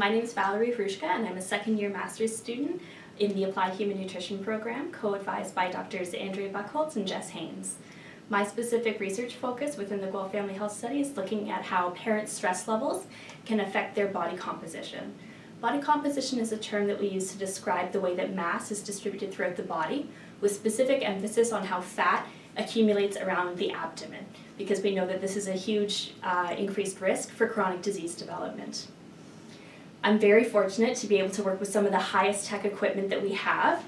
My name is Valerie Hrushka, and I'm a second-year master's student in the Applied Human Nutrition program, co-advised by Drs. Andrea Buchholz and Jess Haynes. My specific research focus within the Guelph Family Health Study is looking at how parents' stress levels can affect their body composition. Body composition is a term that we use to describe the way that mass is distributed throughout the body, with specific emphasis on how fat accumulates around the abdomen, because we know that this is a huge increased risk for chronic disease development. I'm very fortunate to be able to work with some of the highest tech equipment that we have.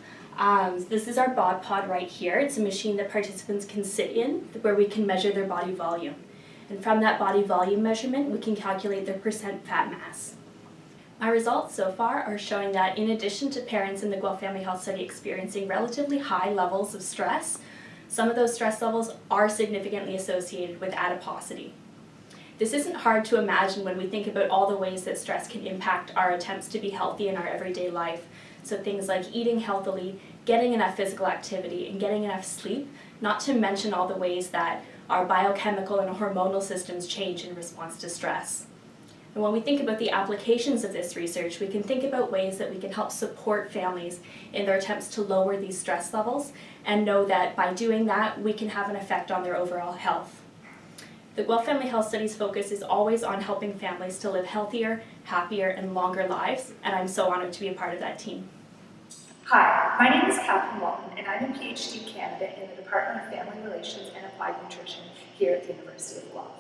This is our bod pod right here. It's a machine that participants can sit in where we can measure their body volume. And from that body volume measurement, we can calculate their percent fat mass. My results so far are showing that in addition to parents in the Guelph Family Health Study experiencing relatively high levels of stress, some of those stress levels are significantly associated with adiposity. This isn't hard to imagine when we think about all the ways that stress can impact our attempts to be healthy in our everyday life. So things like eating healthily, getting enough physical activity, and getting enough sleep, not to mention all the ways that our biochemical and hormonal systems change in response to stress. And when we think about the applications of this research, we can think about ways that we can help support families in their attempts to lower these stress levels and know that by doing that, we can have an effect on their overall health. The Guelph Family Health Study's focus is always on helping families to live healthier, happier, and longer lives, and I'm so honored to be a part of that team. Hi, my name is Catherine Walton, and I'm a PhD candidate in the Department of Family Relations and Applied Nutrition here at the University of Guelph.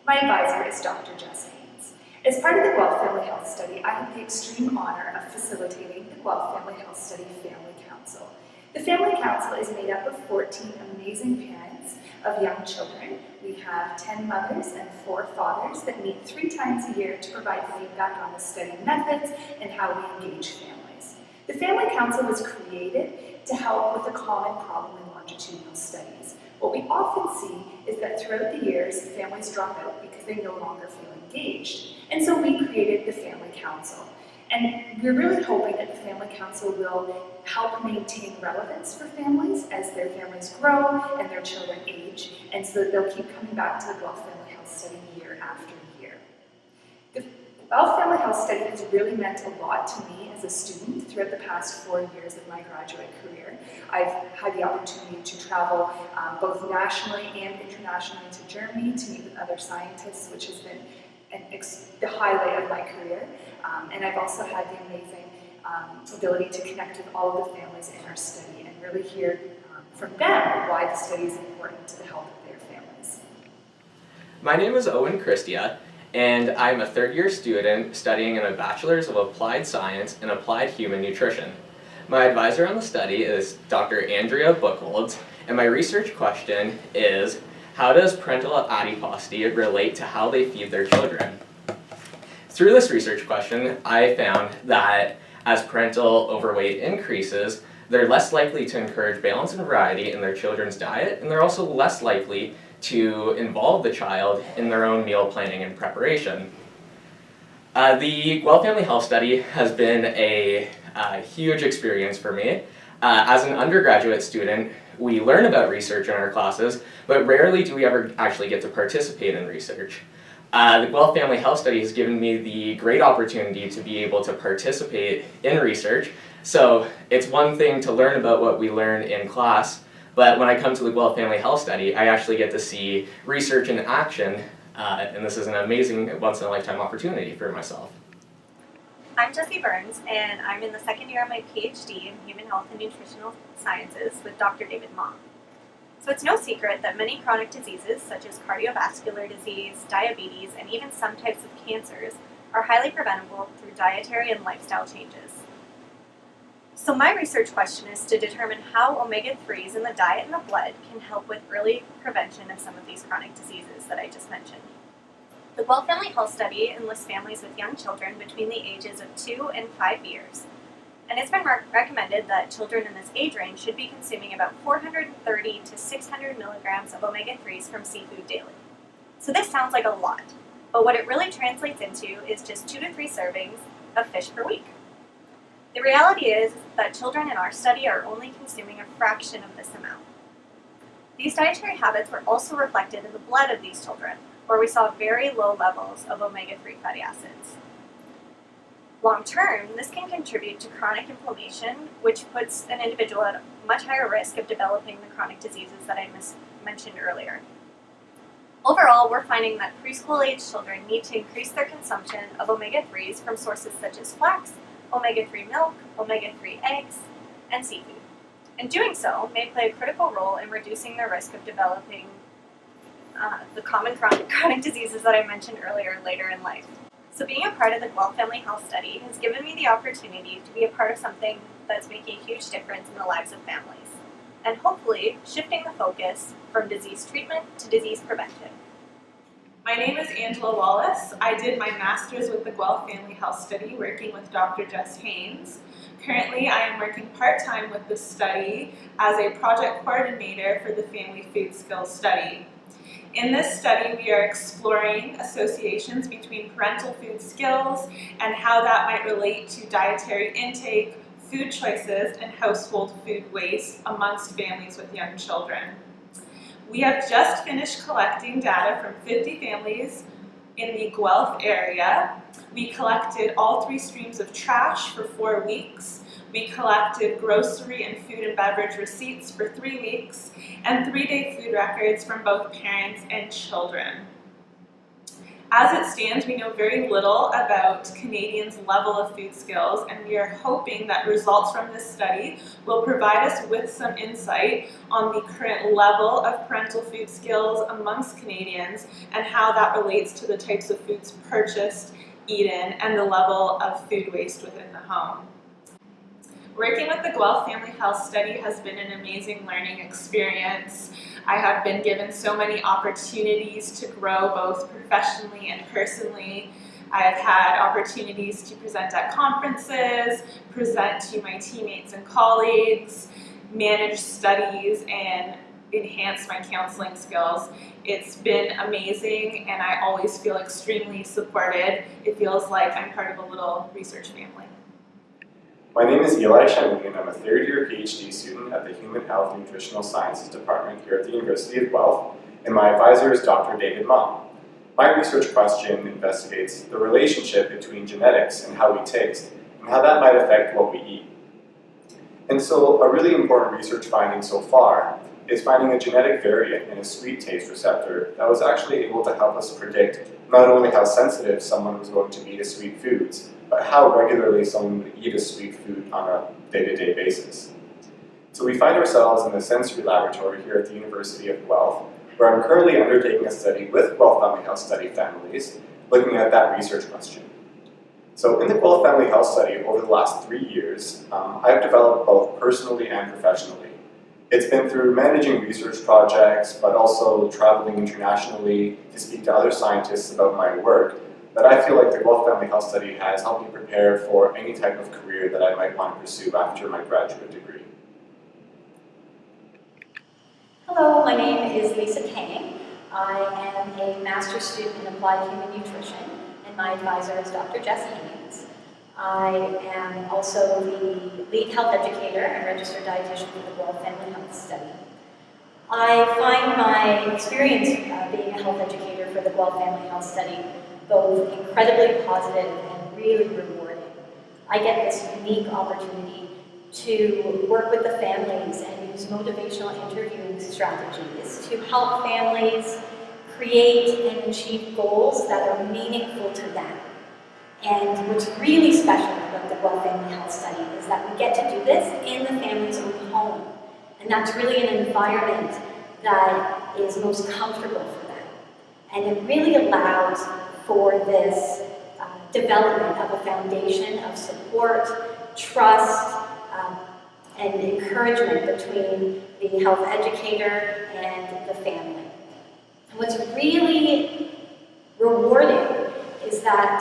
My advisor is Dr. Jess Haynes. As part of the Guelph Family Health Study, I have the extreme honor of facilitating the Guelph Family Health Study Family Council. The Family Council is made up of 14 amazing parents of young children. We have 10 mothers and 4 fathers that meet 3 times a year to provide feedback on the study methods and how we engage families. The Family Council was created to help with a common problem in longitudinal studies. What we often see is that throughout the years, families drop out because they no longer feel engaged. And so we created the Family Council. And we're really hoping that the Family Council will help maintain relevance for families as their families grow and their children age, and so that they'll keep coming back to the Guelph Family Health Study year after year. The Guelph Family Health Study has really meant a lot to me as a student throughout the past 4 years of my graduate career. I've had the opportunity to travel both nationally and internationally to Germany to meet with other scientists, which has been the highlight of my career. And I've also had the amazing ability to connect with all of the families in our study and really hear from them why the study is important to the health of their families. My name is Owen Christia, and I'm a third-year student studying in a Bachelor's of Applied Science and Applied Human Nutrition. My advisor on the study is Dr. Andrea Buchholz, and my research question is, how does parental adiposity relate to how they feed their children? Through this research question, I found that as parental overweight increases, they're less likely to encourage balance and variety in their children's diet, and they're also less likely to involve the child in their own meal planning and preparation. The Guelph Family Health Study has been a huge experience for me. As an undergraduate student, we learn about research in our classes, but rarely do we ever actually get to participate in research. The Guelph Family Health Study has given me the great opportunity to be able to participate in research. So it's one thing to learn about what we learn in class, but when I come to the Guelph Family Health Study, I actually get to see research in action, and this is an amazing once-in-a-lifetime opportunity for myself. I'm Jessie Burns, and I'm in the second year of my PhD in Human Health and Nutritional Sciences with Dr. David Mong. So it's no secret that many chronic diseases, such as cardiovascular disease, diabetes, and even some types of cancers, are highly preventable through dietary and lifestyle changes. So my research question is to determine how omega-3s in the diet and the blood can help with early prevention of some of these chronic diseases that I just mentioned. The Guelph Family Health Study enlists families with young children between the ages of 2 and 5 years. And it's been recommended that children in this age range should be consuming about 430 to 600 milligrams of omega-3s from seafood daily. So this sounds like a lot, but what it really translates into is just 2 to 3 servings of fish per week. The reality is that children in our study are only consuming a fraction of this amount. These dietary habits were also reflected in the blood of these children, where we saw very low levels of omega-3 fatty acids. Long term, this can contribute to chronic inflammation, which puts an individual at a much higher risk of developing the chronic diseases that I mentioned earlier. Overall, we're finding that preschool-age children need to increase their consumption of omega-3s from sources such as flax, omega-3 milk, omega-3 eggs, and seafood. And doing so may play a critical role in reducing their risk of developing the common chronic diseases that I mentioned earlier later in life. So being a part of the Guelph Family Health Study has given me the opportunity to be a part of something that's making a huge difference in the lives of families, and hopefully shifting the focus from disease treatment to disease prevention. My name is Angela Wallace. I did my master's with the Guelph Family Health Study working with Dr. Jess Haynes. Currently, I am working part-time with the study as a project coordinator for the Family Food Skills Study. In this study, we are exploring associations between parental food skills and how that might relate to dietary intake, food choices, and household food waste amongst families with young children. We have just finished collecting data from 50 families in the Guelph area. We collected all 3 streams of trash for 4 weeks. We collected grocery and food and beverage receipts for 3 weeks, and 3-day food records from both parents and children. As it stands, we know very little about Canadians' level of food skills, and we are hoping that results from this study will provide us with some insight on the current level of parental food skills amongst Canadians and how that relates to the types of foods purchased, eaten, and the level of food waste within the home. Working with the Guelph Family Health Study has been an amazing learning experience. I have been given so many opportunities to grow both professionally and personally. I have had opportunities to present at conferences, present to my teammates and colleagues, manage studies, and enhance my counseling skills. It's been amazing, and I always feel extremely supported. It feels like I'm part of a little research family. My name is Eli Shanley, and I'm a third-year PhD student at the Human Health Nutritional Sciences Department here at the University of Guelph, and my advisor is Dr. David Mom. My research question investigates the relationship between genetics and how we taste, and how that might affect what we eat. And so, a really important research finding so far is finding a genetic variant in a sweet taste receptor that was actually able to help us predict not only how sensitive someone was going to be to sweet foods, but how regularly someone would eat a sweet food on a day-to-day basis. So we find ourselves in the sensory laboratory here at the University of Guelph, where I'm currently undertaking a study with Guelph Family Health Study families, looking at that research question. So in the Guelph Family Health Study over the last 3 years, I've developed both personally and professionally. It's been through managing research projects, but also traveling internationally to speak to other scientists about my work, that I feel like the Guelph Family Health Study has helped me prepare for any type of career that I might want to pursue after my graduate degree. Hello, my name is Lisa Kang. I am a master's student in applied human nutrition, and my advisor is Dr. Jess Haynes. I am also the lead health educator and registered dietitian for the Guelph Family Health Study. I find my experience being a health educator for the Guelph Family Health Study both incredibly positive and really rewarding. I get this unique opportunity to work with the families and use motivational interviewing strategies to help families create and achieve goals that are meaningful to them. And what's really special about the Guelph Family Health Study is that we get to do this in the family's own home. And that's really an environment that is most comfortable for them. And it really allows for this development of a foundation of support, trust, and encouragement between the health educator and the family. And what's really rewarding is that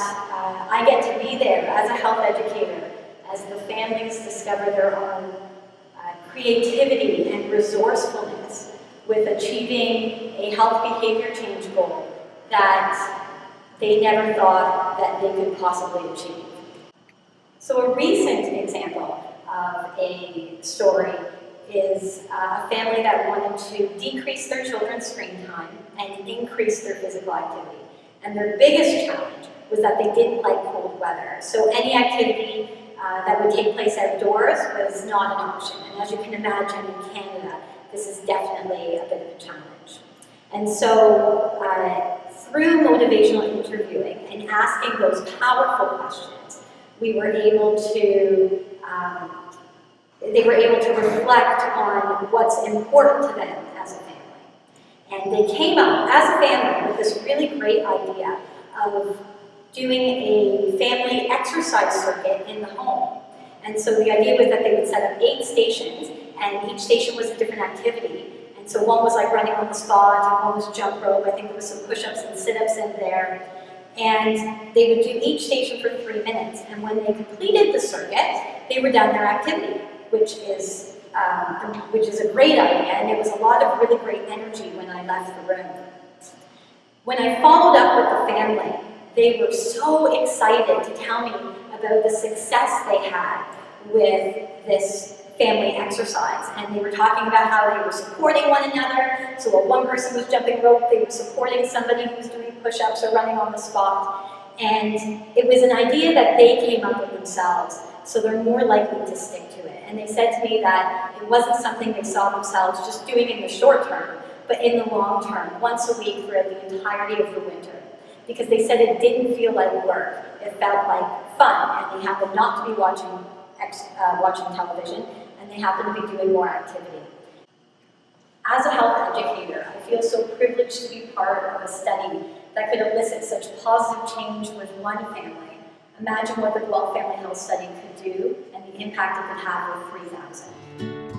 I get to be there as a health educator as the families discover their own creativity and resourcefulness with achieving a health behavior change goal that they never thought that they could possibly achieve. So a recent example of a story is a family that wanted to decrease their children's screen time and increase their physical activity. And their biggest challenge was that they didn't like cold weather. So any activity that would take place outdoors was not an option. And as you can imagine, in Canada, this is definitely a bit of a challenge. And so through motivational interviewing and asking those powerful questions, we were able to, they were able to reflect on what's important to them as a family. And they came up as a family with this really great idea of doing a family exercise circuit in the home. And so the idea was that they would set up 8 stations, and each station was a different activity. And so one was like running on the spot, and one was jump rope. I think there was some push-ups and sit-ups in there. And they would do each station for 3 minutes. And when they completed the circuit, they were done their activity, which is a great idea. And it was a lot of really great energy when I left the room. When I followed up with the family, they were so excited to tell me about the success they had with this family exercise. And they were talking about how they were supporting one another. So while one person was jumping rope, they were supporting somebody who was doing push-ups or running on the spot. And it was an idea that they came up with themselves, so they're more likely to stick to it. And they said to me that it wasn't something they saw themselves just doing in the short term, but in the long term, once a week throughout the entirety of the winter. Because they said it didn't feel like work, it felt like fun, and they happened not to be watching television, and they happened to be doing more activity. As a health educator, I feel so privileged to be part of a study that could elicit such positive change with one family. Imagine what the Guelph Family Health Study could do and the impact it could have with 3,000.